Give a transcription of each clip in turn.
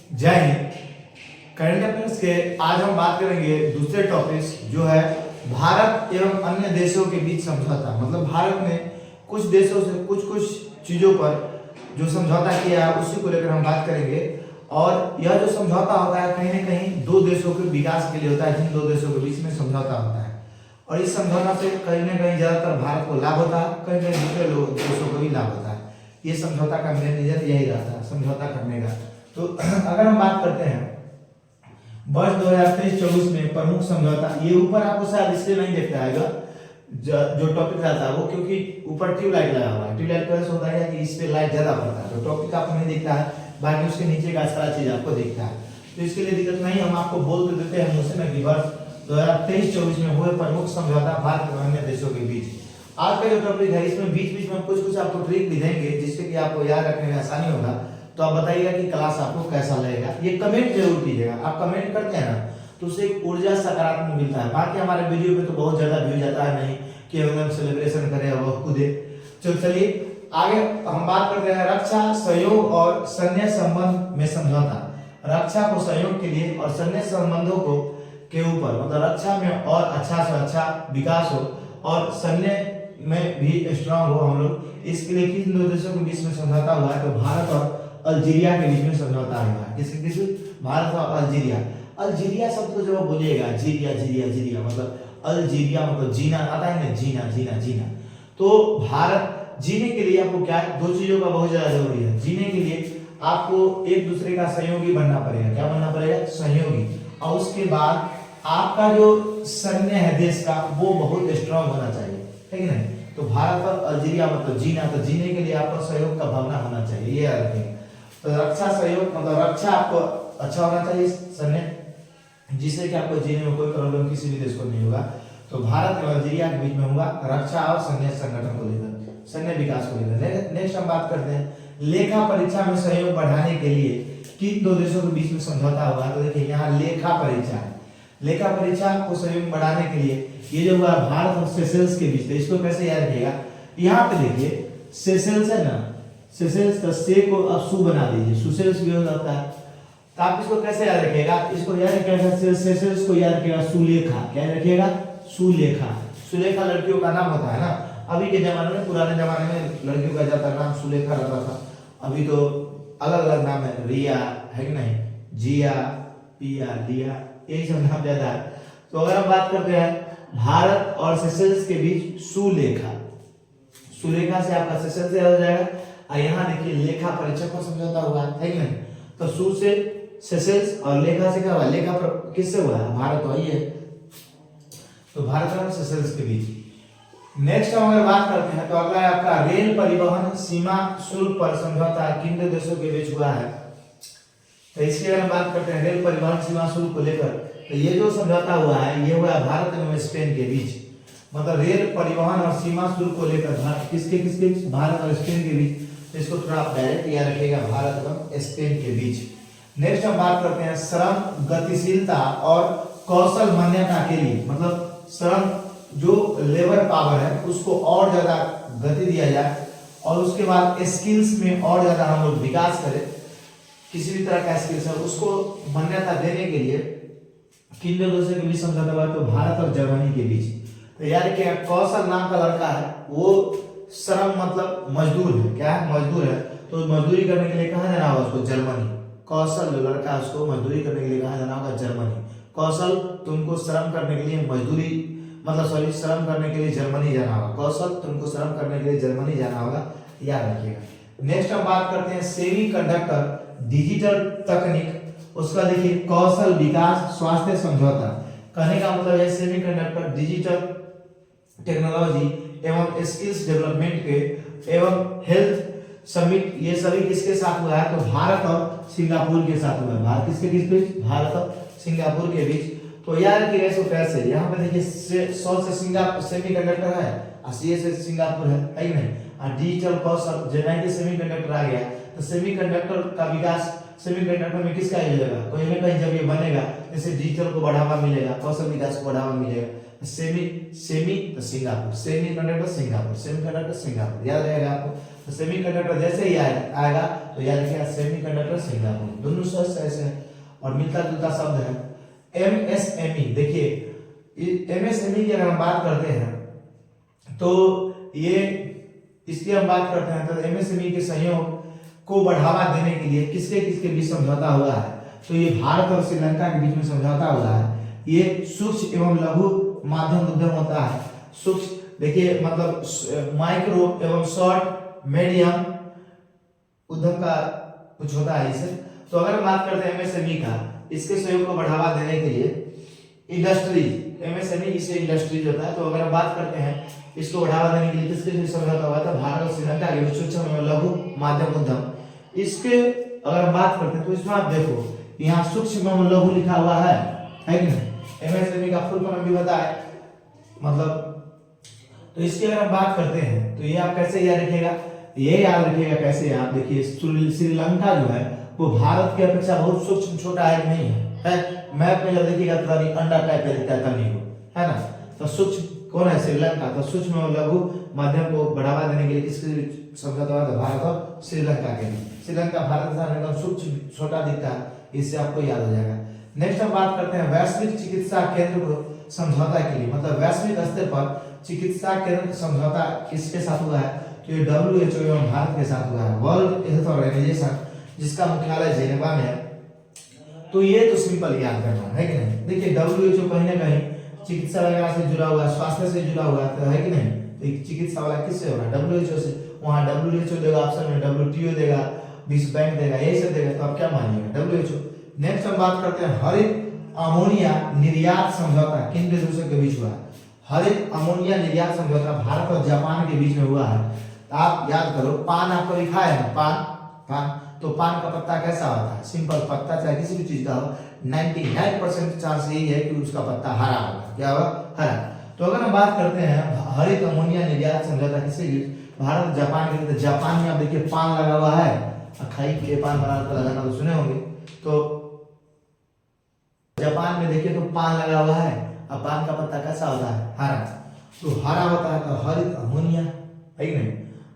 जय Hind. Current affairs के आज हम बात करेंगे दूसरे टॉपिक्स जो है भारत एवं अन्य देशों के बीच समझौता। मतलब भारत ने कुछ देशों से कुछ कुछ चीजों पर जो समझौता किया है उसी को लेकर हम बात करेंगे। और यह जो समझौता होता है कहीं ना कहीं दो देशों के विकास के लिए होता है, जिन दो देशों के बीच में समझौता होता है। और इस समझौता से कहीं ना कहीं ज्यादातर भारत को लाभ होता है, कहीं कहीं दूसरे देशों को भी लाभ होता है। ये समझौता का मेन रीजन यही रहता है, समझौता करने का। तो अगर हम बात करते हैं वर्ष 2023-24 में प्रमुख समझौता, ये ऊपर आपको शायद इसलिए नहीं देखता है जो टॉपिक रहता है वो, क्योंकि ऊपर ट्यूबलाइट लगा हुआ है। ट्यूबलाइट का होता है कि इस पे लाइट ज्यादा पड़ता है, तो टॉपिक आपको नहीं दिखता है, बाकी उसके नीचे का सारा चीज आपको दिखता है। तो इसके लिए दिक्कत नहीं, हम आपको बोल देते हैं मुझसे में कि वर्ष 2023-24 में हुए प्रमुख समझौता भारत और अन्य देशों के बीच। आज का जो टॉपिक है इसमें बीच बीच में कुछ कुछ आपको ट्रिक भी देंगे जिससे कि आपको याद रखने में आसानी होगा। तो आप बताइएगा कि क्लास आपको कैसा लगेगा, ये कमेंट जरूर कीजिएगा। आप कमेंट करते हैं ना तो उससे एक ऊर्जा सकारात्मक मिलता है। बाकी हमारे वीडियो पे तो बहुत ज्यादा व्यू जाता है नहीं कि हम सेलिब्रेशन करें और कूदे। चलिए आगे हम बात करते हैं रक्षा सहयोग और सैन्य संबंध में समझौता। रक्षा को सहयोग के लिए और सैन्य संबंधों को के ऊपर, मतलब रक्षा में और अच्छा से अच्छा विकास हो और सैन्य में भी स्ट्रांग हो हम लोग, इसके लिए किन दो देशों के बीच में समझौता हुआ है? तो भारत और अल्जीरिया के बीच में समझौता हुआ है। किसके बीच में? भारत और अल्जीरिया। अल्जीरिया शब्द को जब बोलिएगा, जीरिया जीरिया जीरिया मतलब अल्जीरिया मतलब जीना आता है ना, जीना जीना जीना। तो भारत जीने के लिए आपको क्या है, दो चीजों का बहुत ज्यादा जरूरी है। जीने के लिए आपको एक दूसरे का सहयोगी बनना पड़ेगा। क्या बनना पड़ेगा? सहयोगी। और उसके बाद आपका जो सैन्य है देश का वो बहुत स्ट्रांग होना चाहिए, है कि नहीं? तो भारत और अल्जीरिया मतलब जीना, तो जीने के लिए आपको सहयोग का भावना होना चाहिए, ये याद रखें। तो रक्षा सहयोग मतलब रक्षा आपको अच्छा होना चाहिए सैन्य, जिससे कि आपको जीने में कोई प्रॉब्लम किसी भी देश को नहीं होगा। तो भारत और अल्जीरिया के बीच में होगा रक्षा और सैन्य संगठन को लेकर, सैन्य विकास को लेकर। नेक्स्ट हम बात करते हैं लेखा परीक्षा में सहयोग बढ़ाने के लिए किन दो देशों के बीच में समझौता हुआ? तो देखिए यहाँ लेखा परीक्षा है। लेखा परीक्षा को सहयोग बढ़ाने के लिए ये जो हुआ भारत और सेशेल्स के बीच। तो इसको कैसे याद रखिएगा? यहाँ पे देखिए सेशेल्स है ना, सेशेल्स का से को अब सु बना दीजिए, सुशेल्स भी हो जाता है। तो आप इसको कैसे याद रखिएगा? इसको याद रखिएगा सेशेल्स को याद रखिएगा सुलेखा। क्या रखिएगा? सुलेखा। सुलेखा लड़कियों का नाम होता है ना। अभी के जमाने में, पुराने जमाने में लड़कियों का ज्यादा नाम सुलेखा रहता था। अभी तो अलग अलग नाम है, रिया है कि नहीं, जिया, पिया, लिया, यही सब नाम ज्यादा है। तो अगर हम बात करते हैं भारत और सेशेल्स के बीच सुलेखा, सुलेखा से आपका सेशेल्स याद हो जाएगा। और यहाँ देखिए लेखा परीक्षा को समझौता हुआ है कि नहीं? तो सु से सेशेल्स और लेखा से क्या हुआ? लेखा किससे हुआ है? भारत वही है। तो भारत और सेशेल्स के बीच। नेक्स्ट हम अगर बात करते हैं तो अगला है आपका रेल परिवहन सीमा शुल्क पर समझौता किन दो देशों के बीच हुआ है? तो इसकी अगर हम बात करते हैं रेल परिवहन सीमा शुल्क को लेकर, तो ये जो समझौता हुआ है ये हुआ भारत एवं स्पेन के बीच। मतलब रेल परिवहन और सीमा शुल्क को लेकर किसके किसके बीच? भारत और स्पेन के बीच। तो इसको थोड़ा आप डायरेक्ट याद रखिएगा, भारत एवं स्पेन के बीच। नेक्स्ट हम बात करते हैं श्रम गतिशीलता और कौशल मान्यता के लिए, मतलब श्रम जो लेबर पावर है उसको और ज्यादा गति दिया जाए और उसके बाद स्किल्स में और ज्यादा हम लोग विकास करें। किसी भी तरह का स्किल्स है उसको मान्यता देने के लिए किन दो देशों के बीच समझौता हुआ? तो भारत और जर्मनी के बीच। तो यार क्या कौशल नाम का लड़का है, वो श्रम मतलब मजदूर है। क्या है? मजदूर है। तो मजदूरी करने के लिए कहाँ जाना होगा उसको? जर्मनी। कौशल जो लड़का है उसको मजदूरी करने के लिए कहाँ जाना होगा? जर्मनी। कौशल तुमको श्रम करने के लिए मजदूरी मतलब सॉरी श्रम करने के लिए जर्मनी जाना होगा। कौशल तुमको श्रम करने के लिए जर्मनी जाना होगा, याद रखिएगा। नेक्स्ट हम बात करते हैं सेमीकंडक्टर डिजिटल तकनीक, उसका देखिए कौशल विकास स्वास्थ्य समझौता। कहने का मतलब है सेमीकंडक्टर डिजिटल टेक्नोलॉजी एवं स्किल्स डेवलपमेंट के एवं हेल्थ समिट, ये सभी किसके साथ हुआ है? तो भारत और सिंगापुर के साथ हुआ है। भारत किसके बीच? भारत और सिंगापुर के बीच। तो यार कि ऐसे कैसे, यहाँ पे देखिए 100 से सिंगापुर सेमीकंडक्टर है, 80 से सिंगापुर है कि नहीं? और डिजिटल कौशल जो 90 सेमीकंडक्टर आ गया। तो सेमीकंडक्टर का विकास, सेमीकंडक्टर में किसका यूज होगा? कहीं ना कहीं जब ये बनेगा जैसे डिजिटल को बढ़ावा मिलेगा, कौशल विकास को बढ़ावा मिलेगा। सेमी तो Singapore, semiconductor Singapore, semiconductor Singapore, याद रहेगा आपको। तो सेमीकंडक्टर जैसे ही आएगा तो याद रखिएगा सेमीकंडक्टर सिंगापुर, दोनों शब्द ऐसे हैं और मिलता जुलता शब्द है। एमएसएमई, देखिए एमएसएमई की अगर हम बात करते हैं तो ये इसकी हम बात करते हैं तो एमएसएमई के सहयोग को बढ़ावा देने के लिए किसके किसके बीच समझौता हुआ है, तो ये भारत और श्रीलंका के बीच में समझौता हुआ है। ये सूक्ष्म एवं लघु माध्यम उद्यम होता है। सूक्ष्म देखिए मतलब माइक्रो एवं शॉर्ट मीडियम उद्यम का कुछ होता है इसे। तो अगर बात करते हैं एमएसएमई का, इसके सहयोग को बढ़ावा देने के लिए इंडस्ट्रीज, एमएसएमई इसे इंडस्ट्रीज होता है। तो अगर हम बात करते हैं इसको बढ़ावा देने के लिए किसके बीच समझौता हुआ था, भारत और श्रीलंका के बीच सूक्ष्म एवं लघु माध्यम उद्यम। इसके अगर हम बात करते हैं तो इसमें आप देखो यहाँ सूक्ष्म एवं लघु लिखा हुआ है कि नहीं, एमएसएमई का फुल फॉर्म भी बताए मतलब। तो इसकी अगर हम बात करते हैं तो ये आप कैसे याद रखिएगा, ये याद रखिएगा कैसे, आप देखिए श्रीलंका जो है वो भारत की अपेक्षा बहुत सूक्ष्म छोटा है कि नहीं है, मैप में जब देखिएगा तो अंडा टाइप का दिखता है तनी को, है ना। तो सूक्ष्म कौन है, श्रीलंका। तो सूक्ष्म और लघु माध्यम को बढ़ावा देने के लिए किसके समझौता हुआ था, भारत और श्रीलंका के बीच। श्रीलंका भारत के साथ एकदम सूक्ष्म छोटा दिखता है, इससे आपको याद हो जाएगा। नेक्स्ट हम बात करते हैं वैश्विक चिकित्सा केंद्र को समझौता के लिए, मतलब वैश्विक स्तर पर चिकित्सा केंद्र समझौता किसके साथ हुआ है, तो ये WHO एवं भारत के साथ हुआ है। वर्ल्ड हेल्थ ऑर्गेनाइजेशन जिसका मुख्यालय जेनेवा में है। तो ये तो सिंपल याद करना है कि नहीं। देखिए WHO कहीं ना कहीं चिकित्सा वगैरह से जुड़ा हुआ है, स्वास्थ्य से जुड़ा हुआ है कि नहीं। तो चिकित्सा वाला किससे होगा, WHO से। वहाँ WHO देगा ऑप्शन में, WTO देगा, विश्व बैंक देगा, यही सब देगा। तो आप क्या मानिएगा, WHO। नेक्स्ट हम बात करते हैं हरित अमोनिया निर्यात समझौता किन देशों के बीच हुआ है। हरित अमोनिया निर्यात समझौता भारत और जापान के बीच में हुआ है। तो आप याद करो, पान आपको लिखा है ना, पान तो पान का पत्ता कैसा होता है, सिंपल पत्ता, चाहे किसी भी चीज का हो 99% चांस यही है कि उसका पत्ता हरा होगा। क्या होगा, हरा। तो अगर हम बात करते हैं हरित अमोनिया निर्यात समझौता किसके बीच, भारत जापान के बीच। जापान में आप देखिए पान लगा हुआ है, अखाई के पान बनाकर लगाना तो सुने होंगे। तो जापान में देखिए तो पान लगा हुआ है, अब पान का पत्ता कैसा होता है, हरा। तो हरा होता है तो हरित अमोनिया है कि नहीं।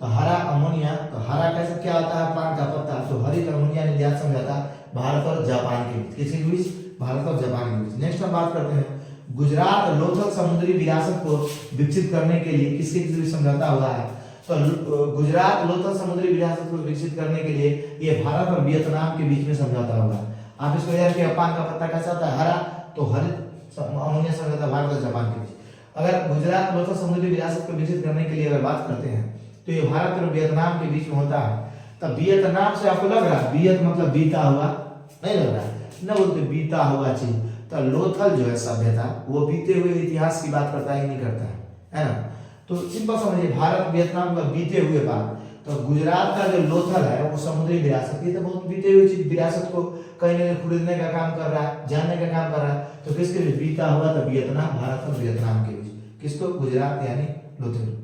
तो हरा अमोनिया, तो हरा कैसे क्या होता है, पान का पत्ता। तो हरित अमोनिया निर्यात समझौता भारत और जापान के बीच, किसके बीच, भारत और जापान के बीच। नेक्स्ट हम बात करते हैं गुजरात लोथल समुद्री विरासत को विकसित करने के लिए किसके बीच समझौता हुआ है। तो गुजरात लोथल समुद्री विरासत को विकसित करने के लिए ये भारत और वियतनाम के बीच में समझौता हुआ। आप इसको याद रखिए, पान का पत्ता कैसा होता है, हरा। तो हरित अमोनिया समझौता भारत और जापान के बीच। अगर गुजरात लोथल समुद्री विरासत को विकसित करने के लिए अगर बात करते हैं तो ये भारत और वियतनाम के बीच में होता है। तब वियतनाम से आपको लग रहा है, वियत मतलब बीता हुआ, नहीं लग रहा है ना, बोलते बीता हुआ चीज। तो लोथल जो है सभ्यता, वो बीते हुए इतिहास की बात करता है, नहीं करता है ना। तो सिंपल समझिए, भारत वियतनाम का बीते हुए बात। तो गुजरात का जो लोथल है वो समुद्री विरासत, ये तो बहुत बीते हुए चीज विरासत को कहीं ना कहीं खरीदने का काम कर रहा है, जानने का काम कर रहा है। तो किसके बीच बीता हुआ, तो वियतनाम, भारत और वियतनाम के बीच। किसको, गुजरात यानी लोथल।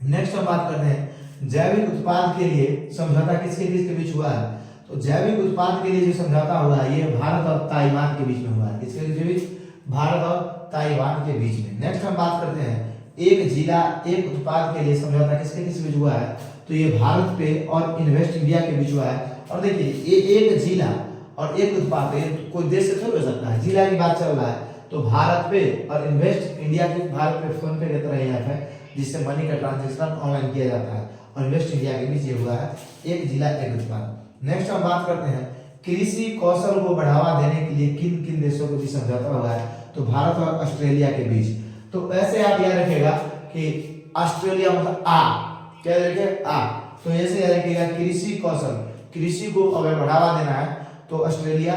नेक्स्ट हम बात करते हैं जैविक उत्पाद के लिए समझौता किसके बीच हुआ है। तो जैविक उत्पाद के लिए जो समझौता हुआ है ये भारत और ताइवान के बीच में हुआ है। किसके बीच, भारत और ताइवान के बीच में। नेक्स्ट हम बात करते हैं एक जिला एक उत्पाद के लिए समझौता किसके बीच हुआ है। तो ये भारत पे और इन्वेस्ट इंडिया के बीच हुआ है। और देखिए ये एक जिला और एक उत्पाद, ये कोई देश से थोड़ी हो सकता है, जिला की बात चल रहा है। तो भारत पे और इन्वेस्ट इंडिया के, भारत पे फोन पे की तरह ही ऐप है जिससे मनी का ट्रांजैक्शन ऑनलाइन किया जाता है, और इन्वेस्ट इंडिया के बीच ये हुआ है एक जिला एक उत्पाद। नेक्स्ट हम बात करते हैं कृषि कौशल को बढ़ावा देने के लिए किन किन देशों के बीच समझौता हुआ है। तो भारत और ऑस्ट्रेलिया के बीच। तो ऐसे आप याद रखेगा कि ऑस्ट्रेलिया मतलब आ, क्या रखेगा, आ। तो ऐसे याद रखेगा कृषि कौशल, कृषि को अगर बढ़ावा देना है तो ऑस्ट्रेलिया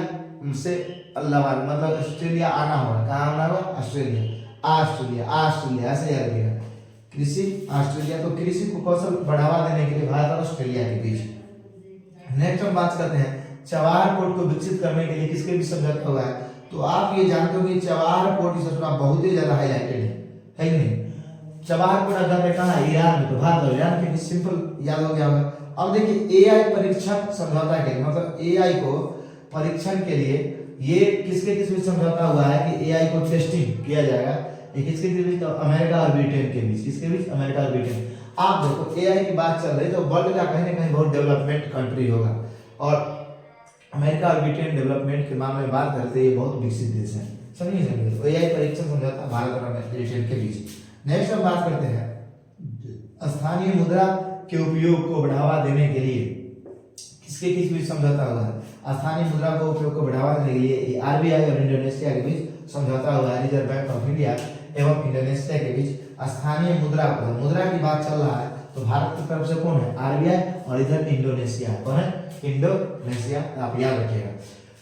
से अल्लाह मतलब ऑस्ट्रेलिया आना होगा। कहाँ आना होगा, ऑस्ट्रेलिया, ऑस्ट्रेलिया ऐसे याद रखेगा, कृषि ऑस्ट्रेलिया। तो कृषि को कौशल बढ़ावा देने के लिए भारत और ऑस्ट्रेलिया के बीच। नेक्स्ट हम बात करते हैं चवाहर पोर्ट को विकसित करने के लिए किसके बीच समझौता हुआ है। तो आप ये जानते हो कि चवाहर पोर्ट इस बहुत ही ज्यादा हाईलाइटेड है कि नहीं। चवाहर पोर्ट अगर कहाँ है, ईरान में। तो भारत और ईरान के बीच, सिंपल याद हो गया होगा। अब देखिए एआई परीक्षण समझौता के लिए, मतलब एआई को परीक्षण के लिए ये किसके बीच समझौता हुआ है कि एआई को टेस्टिंग किया जाएगा। किसके बीच, तो अमेरिका और ब्रिटेन के बीच। किसके बीच, अमेरिका और ब्रिटेन। आप देखो एआई की बात चल रही है तो वर्ल्ड का कहीं ना कहीं बहुत डेवलपमेंट कंट्री होगा, और अमेरिका और ब्रिटेन डेवलपमेंट के मामले में बात करते हैं ये बहुत विकसित देश है, समझिए। तो एआई परीक्षण समझौता भारत और ब्रिटेन के बीच। नेक्स्ट हम बात करते हैं स्थानीय मुद्रा के उपयोग को बढ़ावा देने के लिए किसके किस बीच समझौता हुआ है। स्थानीय मुद्रा को उपयोग को बढ़ावा देने के लिए आरबीआई और इंडोनेशिया के बीच समझौता हुआ है। रिजर्व बैंक ऑफ इंडिया एवं इंडोनेशिया के बीच स्थानीय मुद्रा की बात चल रहा है तो भारत की तरफ से कौन है, आरबीआई, और इधर इंडोनेशिया है, कौन है, इंडोनेशिया। आप याद रखिएगा।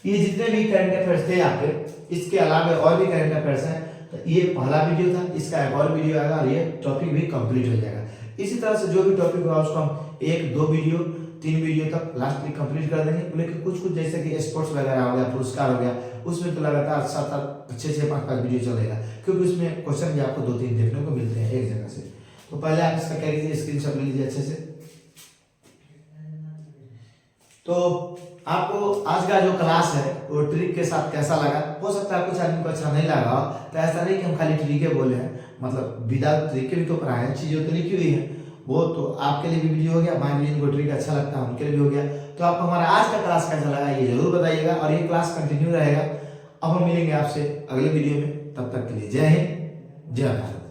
ये जितने भी करंट अफेयर्स थे आपके, इसके अलावा और भी करंट अफेयर्स हैं, तो ये पहला वीडियो था, इसका एक और वीडियो आएगा और ये टॉपिक भी कंप्लीट हो जाएगा। इसी तरह से जो भी टॉपिक होगा उसको हम 1-2 वीडियो 3 वीडियो तक लास्ट में कंप्लीट कर देंगे। लेकिन कुछ जैसे कि स्पोर्ट्स वगैरह हो गया, पुरस्कार हो गया, उसमें तो लगातार 7-7 6-6 5-5 वीडियो चलेगा, क्योंकि उसमें क्वेश्चन भी आपको 2-3 देखने को मिलते हैं एक जगह से। तो पहले आप इसका क्या कीजिए, स्क्रीनशॉट ले लीजिए अच्छे से। तो आपको आज का जो क्लास है वो ट्रिक के साथ कैसा लगा, हो सकता है कुछ आदमी को अच्छा नहीं लगा, तो ऐसा नहीं कि हम खाली ट्रिक बोले हैं, मतलब विदाउट ट्रिक के भी तो पढ़ाए हैं, चीजें तो लिखी हुई है, वो तो आपके लिए भी वीडियो हो गया, मान लीजिए जिनको ट्रिक अच्छा लगता है उनके लिए भी हो गया। तो आपको हमारा आज का क्लास कैसा लगा ये जरूर बताइएगा, और ये क्लास कंटिन्यू रहेगा। अब हम मिलेंगे आपसे अगले वीडियो में, तब तक के लिए जय हिंद, जय भारत।